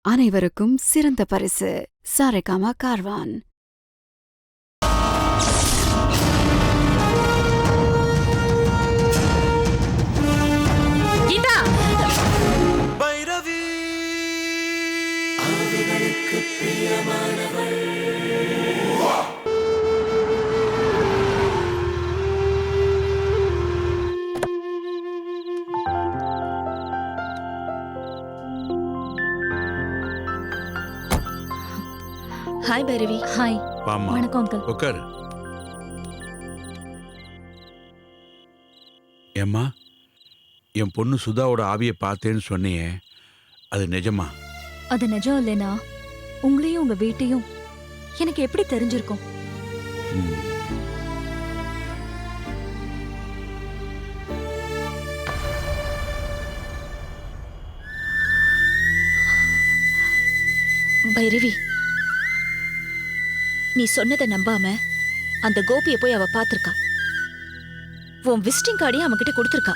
அனைவருக்கும் சிறந்த பரிசு சாரேகாமா கார்வான். கீதா பைரவி அவர்களுக்கு பிரியமானவள். ஹாய் பைரவி. ஹாய். வாம்மா. வணக்கம் அங்கிள். உட்காரு. ஏம்மா, என் பொண்ணு சுதாவோட ஆவியை பார்த்தேன்னு சொன்னியே, அது நிஜமா? அது நிஜம் இல்லைனா உங்களையும் உங்க வீட்டையும் எனக்கு எப்படி தெரிஞ்சிருக்கும்? ம். பைரவி, நீ சொன்னதை நம்பாம அந்த கோபியை போய் அவ பாத்திருக்கா. உன் விசிட்டிங் கார்டையும் அவன்கிட்ட கொடுத்திருக்கா.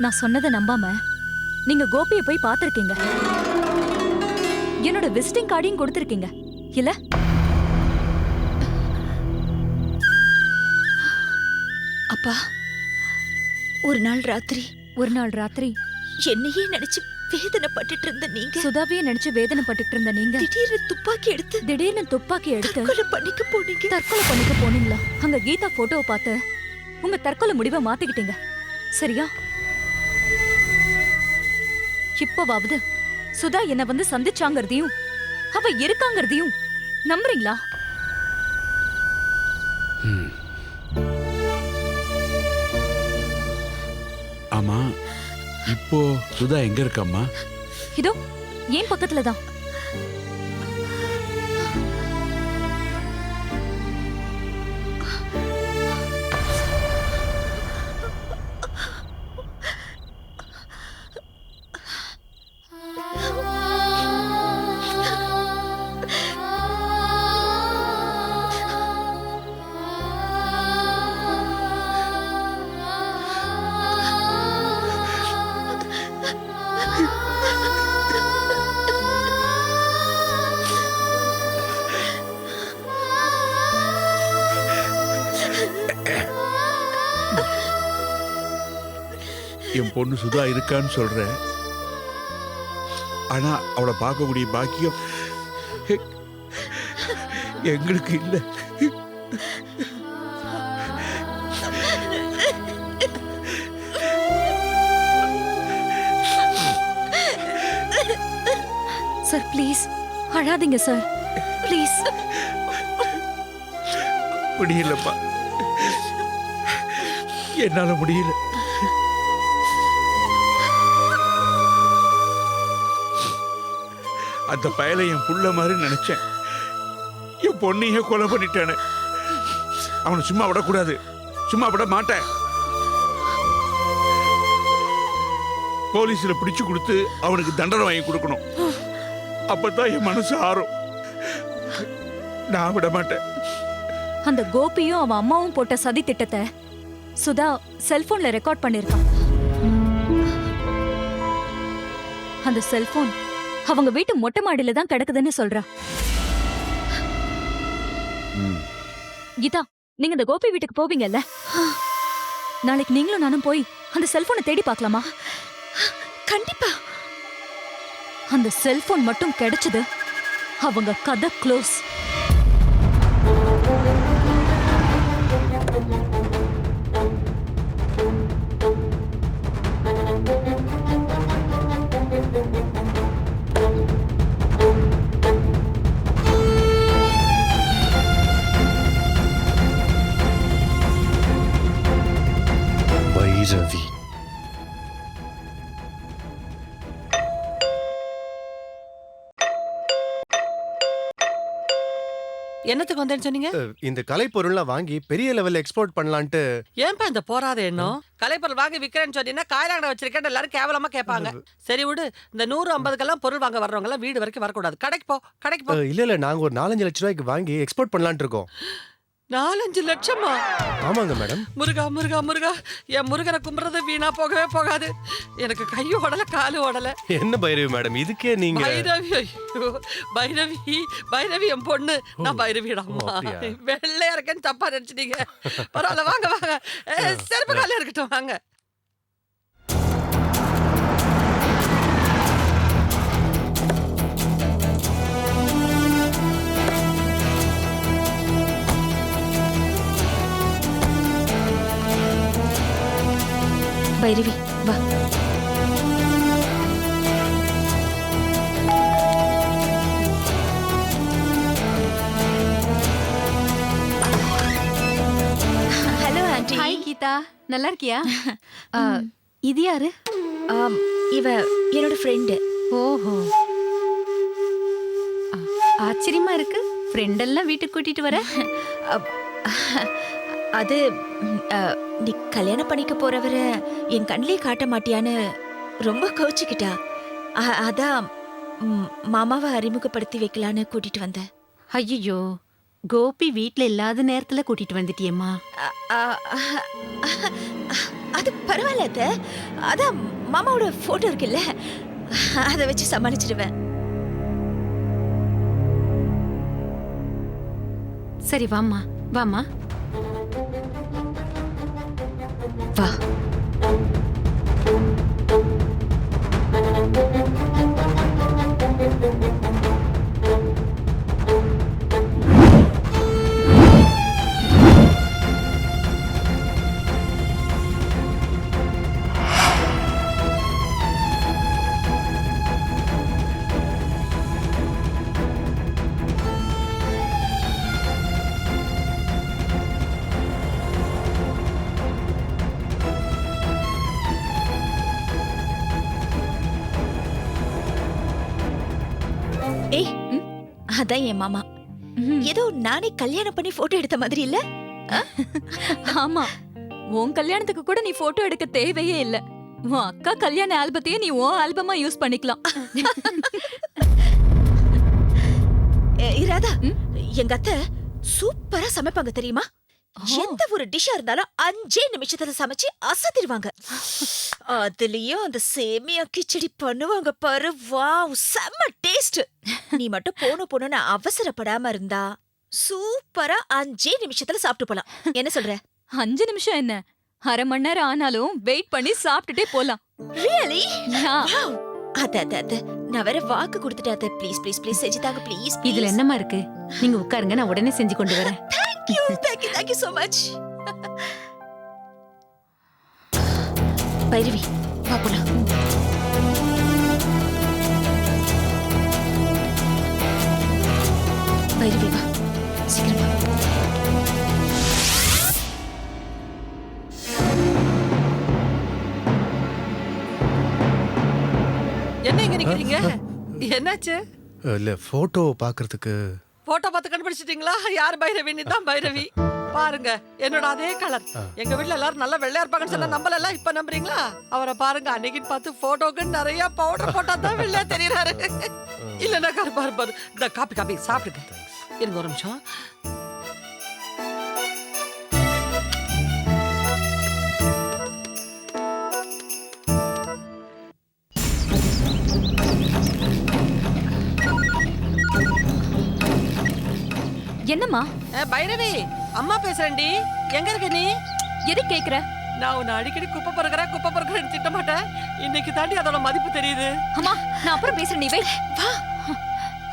நான் சொன்னதை நம்பாம நீங்க கோபியை போய் பார்த்திருக்கீங்க. என்னோட விசிட்டிங் கார்டையும் கொடுத்திருக்கீங்க இல்ல? அப்பா, ஒரு நாள் ராத்திரி என்னையே நினைச்சு வேதனைப்பட்டுட்டு இருந்த நீங்க, சுதாவையே நினைச்சு வேதனைப்பட்டுட்டு இருந்த நீங்க திடீர்னு துப்பாக்கி எடுத்து தற்கொலை பண்ணிக்க போனீங்களா? அங்க கீதா போட்டோவை பார்த்து உங்க தற்கொலை முடிவை மாத்திக்கிட்டீங்க, சரியா? இப்பவாவது சுதா என்ன வந்து சந்திச்சாங்கிறதையும் அவ இருக்காங்கிறதையும் நம்புறீங்களா? ஆமா, இப்போ சுதா எங்க இருக்காம்மா? இதோ ஏன் பக்கத்துலதான். என் பொண்ணு சுதா இருக்கான்னு சொல்ற, ஆனா அவளை பார்க்கக்கூடிய பாக்கியம் எங்களுக்கு இல்லை. சார் ப்ளீஸ் அழாதீங்க சார், ப்ளீஸ். முடியலப்பா, என்னால முடியல. அந்த பயலை என் புள்ள மாதிரி நினைச்சேன். என் பொண்ணையே கொலை பண்ணிட்டானே. அவனை சும்மா விடக்கூடாது, சும்மா விட மாட்டேன். போலீஸ்ல பிடிச்சு கொடுத்து அவனுக்கு தண்டனை வாங்கி கொடுக்கணும். அப்பதான் என் மனசு ஆறும். நான் விட மாட்டேன். அந்த கோபியும் அவன் அம்மாவும் போட்ட சதி திட்டத்தை சுதா செல்போன்ல ரெக்கார்ட் பண்ணிருக்கான். அந்த செல்போன் அவங்க வீட்டு மொட்டை மாடியில தான் கிடக்குதுன்னு சொல்றா. கீதா, நீங்க இந்த கோபி வீட்டுக்கு போவீங்கல்ல, நாளைக்கு நீங்களும் நானும் போய் அந்த செல்போனை தேடி பார்க்கலாமா? கண்டிப்பா. அந்த செல்போன் மட்டும் கிடைச்சது, அவங்க கதை க்ளோஸ். பைரவி என்னத்துக்கு வந்தேன்னு சொன்னீங்க? இந்த கலைப்பொருள்லாம் வாங்கி பெரிய லெவல்ல எக்ஸ்போர்ட் பண்ணலான்ட்டு. ஏன்பா இந்த போராத எண்ணம்? கலைப்பொருள் வாங்கி விக்கிறேன்னு சொன்னீங்கன்னா காயிலாண்ட வச்சிருக்கேன் எல்லாரும் கேவலமா கேட்பாங்க. சரி விடு, இந்த 100-50க்கெல்லாம் பொருள் வாங்க வர்றவங்க எல்லாம் வீடு வரைக்கும் வரக்கூடாது. கடைக்கு போ. இல்ல நாங்க ஒரு 4-5 லட்சம் ரூபாய்க்கு வாங்கி எக்ஸ்போர்ட் பண்ணலான்ட்டு இருக்கோம். 4-5 லட்சமா? ஆமாங்க மேடம். முருகா முருகா முருகா, என் முருகனை கும்பிடுறது வீணா போகவே போகாது. எனக்கு கையும் ஓடல காலும் ஓடல. என்ன பைரவி மேடம் இதுக்கே நீங்க? பைரவி, ஐயோ பைரவி, பைரவி என் பொண்ணு. நான் பைரவிடாமா வெள்ளையா இருக்கேன்னு தப்பா நினைச்சிட்டீங்க. பரவாயில்ல வாங்க வாங்க, செருப்பு காலையா இருக்கட்டும் வாங்க. பைரவி வா. Hello aunty. ஹாய் கீதா, நல்லா இருக்கியா? இது யாரு? இவ என்னோட ஃப்ரெண்டு. ஓஹோ, ஆச்சரியமா இருக்கு. ஃப்ரெண்ட் எல்லாம் வீட்டுக்கு கூட்டிட்டு வர. அது நீ கல்யாணம் பண்ணிக்க போறவரை என் கண்ணிலே காட்ட மாட்டியான்னு ரொம்ப கோச்சுக்கிட்டா. அதான் மாமாவை அறிமுகப்படுத்தி வைக்கலான்னு கூட்டிட்டு வந்தேன். ஐயோ, கோபி வீட்ல இல்லாத நேரத்துல கூட்டிட்டு வந்துட்டியம்மா. அது பரவாயில்ல அத்தை. அதான் மாமாவோட போட்டோ இருக்குல்ல, அதை வச்சு சமாளிச்சிடுவேன். சரி வாம்மா வாம்மா வா. ஏய், அதான் என் மாமா. ஏதோ நானே கல்யாணம் பண்ணி போட்டோ எடுத்த மாதிரி இல்ல? ஆமா, உன் கல்யாணத்துக்கு கூட நீ போட்டோ எடுக்க தேவையே இல்ல. உன் அக்கா கல்யாண ஆல்பத்தையே நீ உன் ஆல்பமா யூஸ் பண்ணிக்கலாம். இராதா, எங்க அத்தை சூப்பரா சமைப்பாங்க தெரியுமா? எந்த ஒரு டிஷ்ஷா இருந்தாலும் 5 நிமிஷத்துல சமைச்சு அசத்திடுவாங்க. அதுலயும் அந்த சேமியா கிச்சடி பண்ணுவாங்க பாரு, வாவ், செம்ம டேஸ்ட். நீ மட்டும் போன அவசரப்படாம இருந்தா சூப்பரா 5 நிமிஷத்துல சாப்பிட்டு போலாம். என்ன சொல்ற? 5 நிமிஷம் என்ன, அரை மணி நேரம் ஆனாலும் வெயிட் பண்ணி சாப்பிட்டுட்டே போலாம். ரியலி? யா. அத நான் வேற வாக்கு கொடுத்துட்டேன். ப்ளீஸ் ப்ளீஸ் ப்ளீஸ் செஞ்சு தாங்க ப்ளீஸ். இதுல என்னமா இருக்கு? நீங்க உட்காருங்க, நான் உடனே செஞ்சு கொண்டு வரேன். Thank you so much. Bhairavi வா போலாம். பைரவி வா, சீக்கிரம் வா. என்ன இங்க நிக்கிறீங்க? என்னாச்சு? இல்ல போட்டோ பாக்குறதுக்கு. போட்டோ பார்த்து கண்டுபிடிச்சிட்டீங்களா? யார் பைரவி? தான் பைரவி. பாருங்க, என்னோட அதே கலர். எங்க வீட்ல எல்லாரும் நல்லா வெள்ளையா இருப்பாங்கன்னு சொன்னா நம்பல, இப்ப நம்புறீங்களா? அவரை பாருங்க, அன்னைக்கு பார்த்து போட்டோக்கு நிறைய பவுடர் போட்டா தான் வெள்ளையா தெரியறாரு. இல்லன்னா கருப்பா இருப்பாரு. இந்த காப்பி சாப்பிடுங்க. இருங்க ஒரு நிமிஷம். என்னம்மா? பைரவி, அம்மா பேசுறேன்டி. எங்க இருக்க நீ? எது கேக்குற? நான் உன்னை அடிக்கடி குப்பை பொறுக்கிறேன்னு திட்ட மாட்டேன். இன்னைக்கு தாண்டி அதோட மதிப்பு தெரியுது. அம்மா, நான் அப்புறம் பேசுறேன், நீ வை. வா.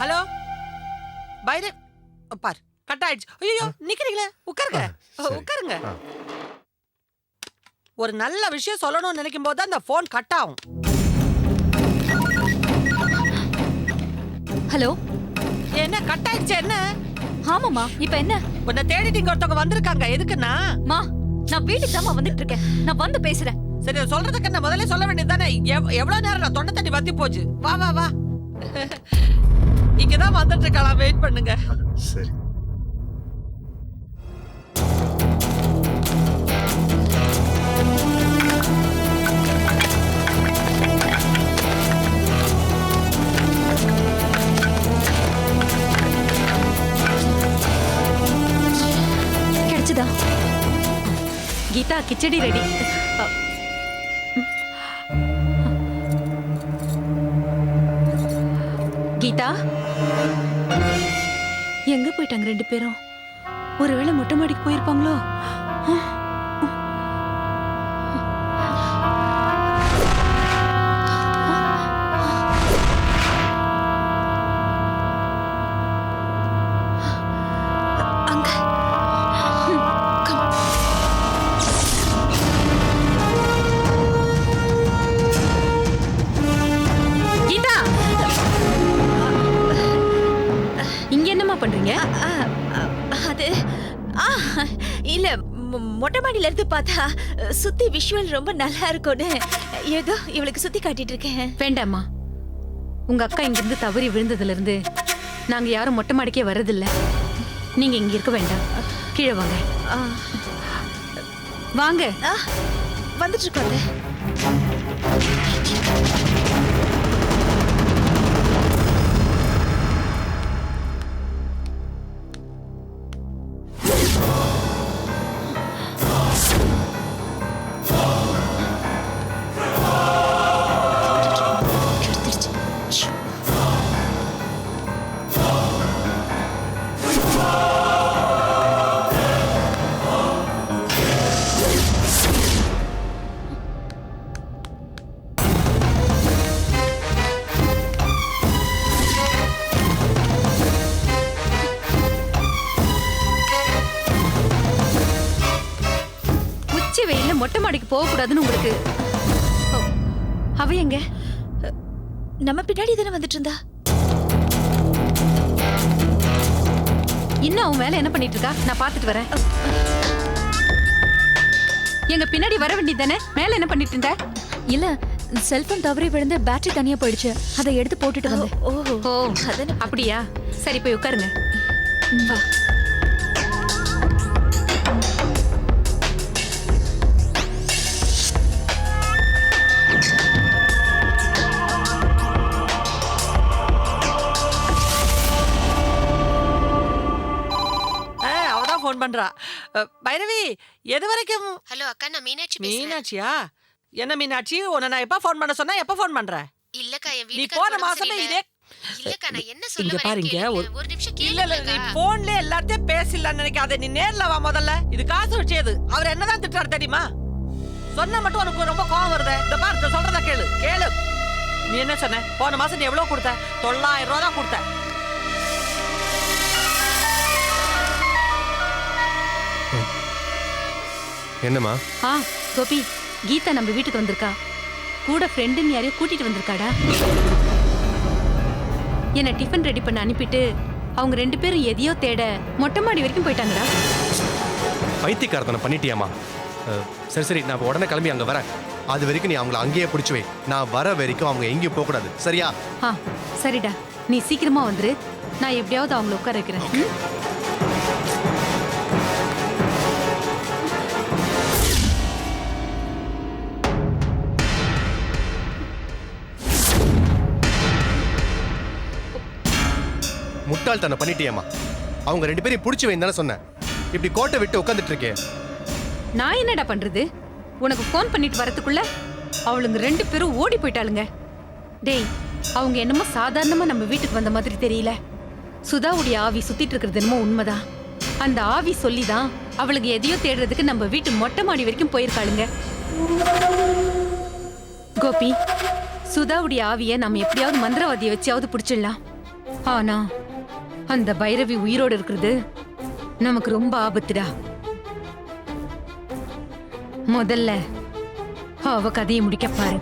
ஹலோ பைரவி, பார் கட் ஆயிடுச்சு. ஐயோ, நிக்கிறீங்களே, உட்காருங்க உட்காருங்க. ஒரு நல்ல விஷயம் சொல்லணும்னு நினைக்கும் போது அந்த போன் கட் ஆகும். ஹலோ, என்ன கட் ஆயிடுச்சு? என்ன? ஆமாமா, இப்ப என்ன? உன்னை தேடிட்டு இங்க ஒருத்தவங்க வந்திருக்காங்க. எதுக்குன்னா? மா, நான் வீட்டுக்கு தான் வந்துட்டு இருக்கேன். நான் வந்து பேசுறேன். சரி, சொல்றதுக்கு என்ன முதல்ல சொல்ல வேண்டியதுதானே? எவ்வளவு நேரம் நான் தொண்டை தண்ணி வத்தி போச்சு. வா வா வா, இங்கதான் வந்துட்டு இருக்கலாம். வெயிட் பண்ணுங்க. சரி. கீதா கிச்சடி ரெடி. கீதா எங்க போயிட்டாங்க ரெண்டு பேரும்? ஒருவேளை மொட்டை மாடிக்கு போயிருப்பாங்களோ? அங்க கீதா இங்க என்னம்மா பண்றீங்க? ஆ, ஆ, அது ஆ, இல்ல மொட்டை மாடியில இருந்து பார்த்தா சுத்தி விஷுவல் ரொம்ப நல்லா இருக்கும்னு ஏதோ இவளுக்கு சுத்தி காட்டிட்டு இருக்கேன். வேண்டாம்மா, உங்க அக்கா இங்க இருந்து தவறி விழுந்ததுல இருந்து நாங்க யாரும் மொட்டை மாடிக்கே வர்றதில்ல. நீங்க இங்க இருக்க வேண்டாம், கீழே வாங்க. ஆ, வாங்க. ஆ, வந்துட்டு இருக்கோங்க. உச்சி வெயில்ல மொட்டை மாடிக்கு போக கூடாதுன்னு உங்களுக்கு ஓ, அவ எங்க? நம்ம பின்னாடி தானே வந்துட்டு இருந்தா. இன்னும் அவன் மேல என்ன பண்ணிட்டு இருக்கா? நான் பாத்துட்டு வரேன். எங்க பின்னாடி வர வேண்டியதானே? மேல என்ன பண்ணிட்டு இருந்த? இல்ல செல்போன் தவறி விழுந்து பேட்டரி தனியா போயிடுச்சு, அதை எடுத்து போட்டுட்டு வந்தேன். ஓ ஓ அதானே. அப்படியா? சரி போய் உட்காருங்க. வா. அவதான் ஃபோன் பண்றா. பைரவி எது வரைக்கும்? ஹலோ அக்கா, நான் மீனாட்சி பேசுறேன். மீனாட்சியா? என்ன மீனாட்சி, உன்னை நான் எப்ப ஃபோன் பண்ண சொன்னா எப்ப ஃபோன் பண்ற? இல்லக்கா, என் நீ வீட்டுக்கு போன மாசமே இதே. இல்லக்கா, நான் என்ன இங்க சொல்ல பாருங்க, வரேன் ஒரு நிமிஷம் இல்ல இல்ல, நீ கேளுங்க. போன்ல எல்லாத்தையும் பேசலாம்னு நினைக்காத. நீ நேர்ல வா முதல்ல. இது காசு வச்சது. அவர் என்னதான் திட்டுறாரு தெரியுமா? சொன்ன மட்டும் உனக்கு ரொம்ப கோவம் வருதே. இந்த பாரு, இந்த சொல்றத கேளு கேளு. நீ என்ன சொன்ன? போன மாசம் நீ எவ்வளவு கொடுத்த? 900 ரூபா தான் கொடுத்த. என்னம்மா? ஆ கோபி, கீதா நம்ம வீட்டுக்கு வந்திருக்கா. கூட ஃப்ரெண்டுன்னு யாரையும் கூட்டிட்டு வந்திருக்காடா. என்ன டிஃபன் ரெடி பண்ண அனுப்பிட்டு அவங்க ரெண்டு பேரும் எதையோ தேட மொட்டை மாடி வரைக்கும் போயிட்டாங்கடா. பைத்தியக்காரத்தனை பண்ணிட்டியாமா? சரி சரி, நான் உடனே கிளம்பி அங்க வரேன். அது வரைக்கும் நீ அவங்கள அங்கேயே பிடிச்சு வை. நான் வர வரைக்கும் அவங்க எங்கேயும் போக கூடாது, சரியா? ஆ சரிடா, நீ சீக்கிரமா வந்துரு. நான் எப்படியாவது அவங்கள உட்கார வைக்கிறேன். ம்? முட்டாள்தனை பண்ணிட்டியாமா? அவங்க ரெண்டு பேரையும் பிடிச்சி வைன்னு தானே சொன்னேன். இப்படி கோட்டை விட்டு உட்காந்துட்டு இருக்கே. நான் என்னடா பண்றது? உனக்கு ஃபோன் பண்ணிட்டு வரதுக்குள்ள அவளுங்க ரெண்டு பேரும் ஓடி போயிட்டாளுங்க. டேய், அவங்க என்னமோ சாதாரணமா நம்ம வீட்டுக்கு வந்த மாதிரி தெரியல. சுதாவுடைய ஆவி சுத்திட்டு இருக்கிறது என்னமோ உண்மைதான். அந்த ஆவி சொல்லிதான் அவளுக்கு எதையோ தேடுறதுக்கு நம்ம வீட்டு மொட்டை மாடி வரைக்கும் போயிருக்காளுங்க. கோபி, சுதாவுடைய ஆவிய நம்ம எப்படியாவது மந்திரவாதியை வச்சாவது பிடிச்சிடலாம். ஆனா அந்த பைரவி உயிரோடு இருக்கிறது நமக்கு ரொம்ப ஆபத்துடா. முதல்ல அவ கதையை முடிக்க பாரு.